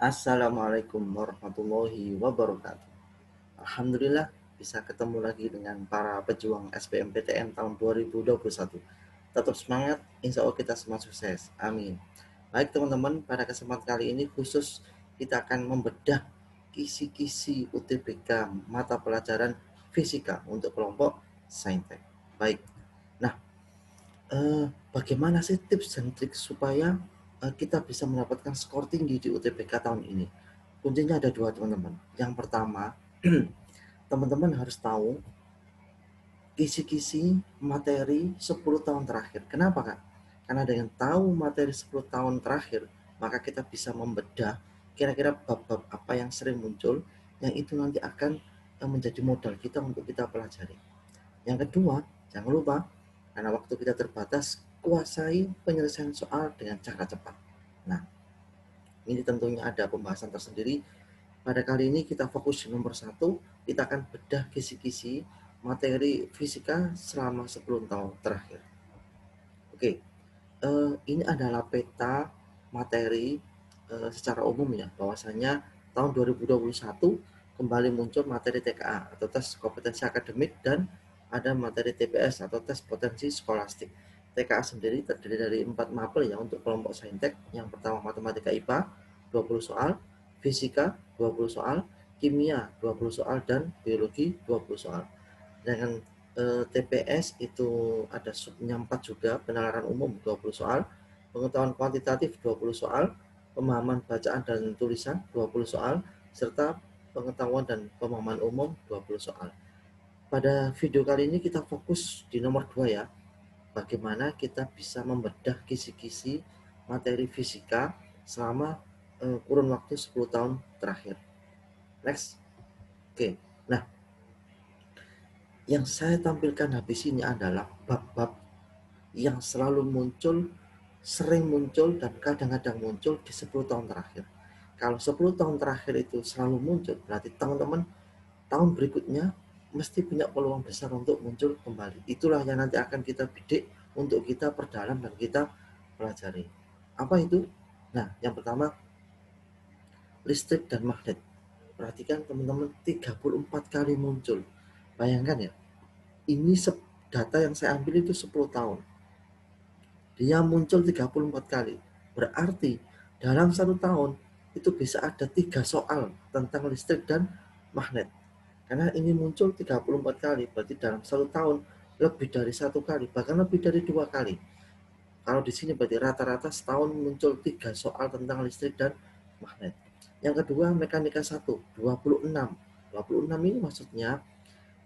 Assalamualaikum warahmatullahi wabarakatuh. Alhamdulillah bisa ketemu lagi dengan para pejuang SBMPTN tahun 2021. Tetap semangat, insya Allah kita semua sukses. Amin. Baik teman-teman, pada kesempatan kali ini khusus kita akan membedah kisi-kisi UTBK mata pelajaran fisika untuk kelompok saintek. Baik, nah bagaimana sih tips dan trik supaya kita bisa mendapatkan skor tinggi di UTBK tahun ini? Kuncinya ada dua teman-teman. Yang pertama, teman-teman harus tahu kisi-kisi materi 10 tahun terakhir. Kenapa Kak? Karena dengan tahu materi 10 tahun terakhir, maka kita bisa membedah kira-kira bab-bab apa yang sering muncul, yang itu nanti akan menjadi modal kita untuk kita pelajari. Yang kedua, jangan lupa, karena waktu kita terbatas, kuasai penyelesaian soal dengan cara cepat. Nah, ini tentunya ada pembahasan tersendiri. Pada kali ini kita fokus di nomor 1, kita akan bedah kisi-kisi materi fisika selama 10 tahun terakhir. Oke, ini adalah peta materi secara umum ya, bahwasanya tahun 2021 kembali muncul materi TKA atau tes kompetensi akademik dan ada materi TPS atau tes potensi skolastik. TKA sendiri terdiri dari 4 mapel ya untuk kelompok saintek. Yang pertama matematika IPA 20 soal, fisika 20 soal, kimia 20 soal, dan biologi 20 soal. Dengan TPS itu ada subnya 4 juga, penalaran umum 20 soal, pengetahuan kuantitatif 20 soal, pemahaman bacaan dan tulisan 20 soal, serta pengetahuan dan pemahaman umum 20 soal. Pada video kali ini kita fokus di nomor 2 ya, bagaimana kita bisa membedah kisi-kisi materi fisika selama kurun waktu 10 tahun terakhir. Next. Oke, nah yang saya tampilkan habis ini adalah bab-bab yang selalu muncul, sering muncul, dan kadang-kadang muncul di 10 tahun terakhir. Kalau 10 tahun terakhir itu selalu muncul, berarti teman-teman tahun berikutnya mesti punya peluang besar untuk muncul kembali. Itulah yang nanti akan kita bidik untuk kita perdalam dan kita pelajari. Apa itu? Nah, yang pertama, listrik dan magnet. Perhatikan teman-teman, 34 kali muncul. Bayangkan ya, ini data yang saya ambil itu 10 tahun. Dia muncul 34 kali. Berarti dalam 1 tahun itu bisa ada 3 soal tentang listrik dan magnet. Karena ini muncul 34 kali, berarti dalam 1 tahun lebih dari 1 kali, bahkan lebih dari 2 kali. Kalau di sini berarti rata-rata setahun muncul 3 soal tentang listrik dan magnet. Yang kedua, mekanika 1, 26. 26 ini maksudnya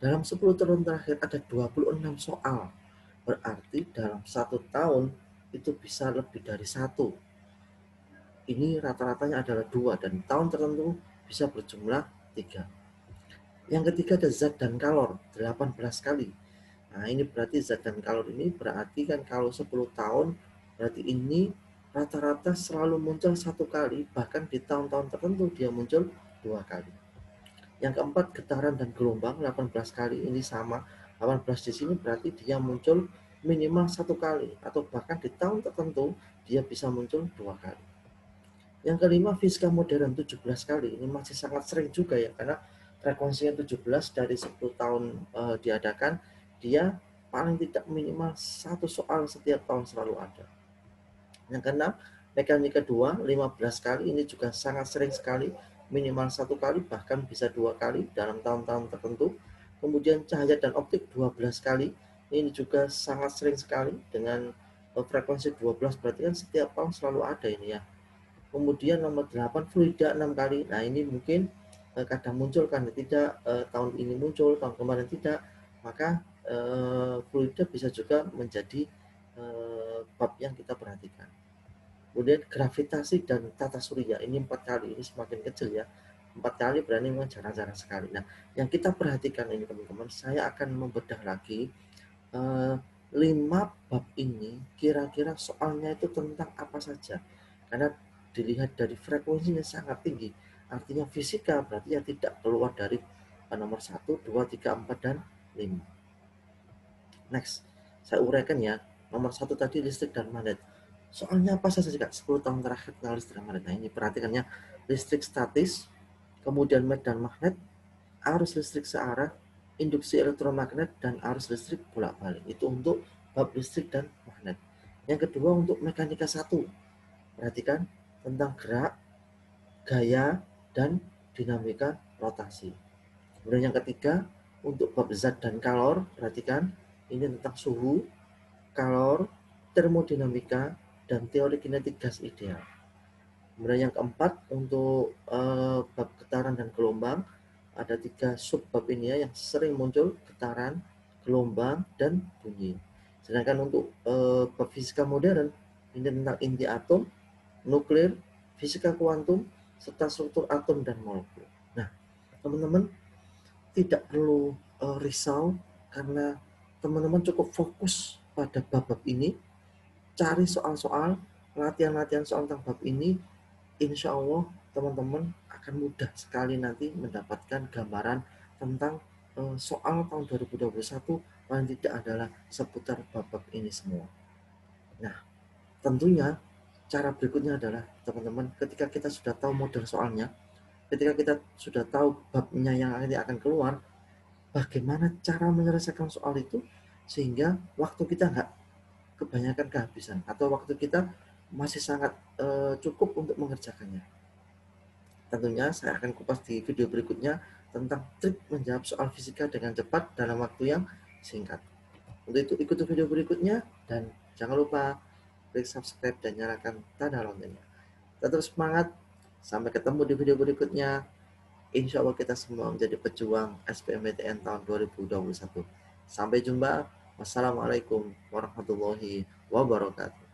dalam 10 tahun terakhir ada 26 soal. Berarti dalam 1 tahun itu bisa lebih dari 1. Ini rata-ratanya adalah 2 dan tahun tertentu bisa berjumlah 3. Yang ketiga ada zat dan kalor, 18 kali. Nah, ini berarti zat dan kalor ini berarti kan kalau 10 tahun berarti ini rata-rata selalu muncul 1 kali, bahkan di tahun-tahun tertentu dia muncul 2 kali. Yang keempat, getaran dan gelombang 18 kali, ini sama. 18 di sini berarti dia muncul minimal 1 kali, atau bahkan di tahun tertentu dia bisa muncul 2 kali. Yang kelima, fisika modern 17 kali. Ini masih sangat sering juga ya, karena frekuensinya 17 dari 10 tahun diadakan, dia paling tidak minimal 1 soal setiap tahun selalu ada. Yang keenam, mekanika 2 15 kali, ini juga sangat sering sekali, minimal 1 kali bahkan bisa 2 kali dalam tahun-tahun tertentu. Kemudian cahaya dan optik 12 kali, ini juga sangat sering sekali dengan frekuensi 12, berarti kan setiap tahun selalu ada ini ya. Kemudian nomor 8, fluida 6 kali. Nah, ini mungkin kadang muncul kan tidak, tahun ini muncul, tahun kemarin tidak. Maka fluida bisa juga menjadi bab yang kita perhatikan. Kemudian gravitasi dan tata surya, ini 4 kali, ini semakin kecil ya. 4 kali berarti memang jarang-jarang sekali. Nah, yang kita perhatikan ini teman-teman, saya akan membedah lagi 5 bab ini, kira-kira soalnya itu tentang apa saja. Karena dilihat dari frekuensinya sangat tinggi, artinya fisika berarti ya tidak keluar dari nomor 1, 2, 3, 4, dan 5. Next, saya uraikan ya. Nomor 1 tadi listrik dan magnet. Soalnya apa saja Kak 10 tahun terakhir tentang listrik magnet? Nah, ini perhatikannya, listrik statis, kemudian medan magnet, arus listrik searah, induksi elektromagnet, dan arus listrik bolak-balik. Itu untuk bab listrik dan magnet. Yang kedua untuk mekanika 1. Perhatikan tentang gerak, gaya, dan dinamika rotasi. Kemudian yang ketiga untuk bab zat dan kalor, perhatikan ini tentang suhu, kalor, termodinamika, dan teori kinetik gas ideal. Kemudian yang keempat untuk bab getaran dan gelombang, ada 3 subbab ini ya yang sering muncul, getaran, gelombang, dan bunyi. Sedangkan untuk bab fisika modern ini tentang inti atom, nuklir, fisika kuantum, serta struktur atom dan molekul. Nah, teman-teman tidak perlu risau karena teman-teman cukup fokus pada bab-bab ini, cari soal-soal, latihan-latihan soal tentang bab ini, insya Allah teman-teman akan mudah sekali nanti mendapatkan gambaran tentang soal tahun 2021 paling tidak adalah seputar bab-bab ini semua. Nah, tentunya cara berikutnya adalah teman-teman ketika kita sudah tahu model soalnya, ketika kita sudah tahu babnya yang nanti akan keluar, bagaimana cara menyelesaikan soal itu sehingga waktu kita nggak kebanyakan kehabisan atau waktu kita masih sangat cukup untuk mengerjakannya. Tentunya saya akan kupas di video berikutnya tentang trik menjawab soal fisika dengan cepat dalam waktu yang singkat. Untuk itu ikuti video berikutnya dan jangan lupa klik subscribe dan nyalakan tanda loncengnya. Tetap semangat, sampai ketemu di video berikutnya. Insya Allah kita semua menjadi pejuang SBMPTN tahun 2021. Sampai jumpa. Wassalamualaikum warahmatullahi wabarakatuh.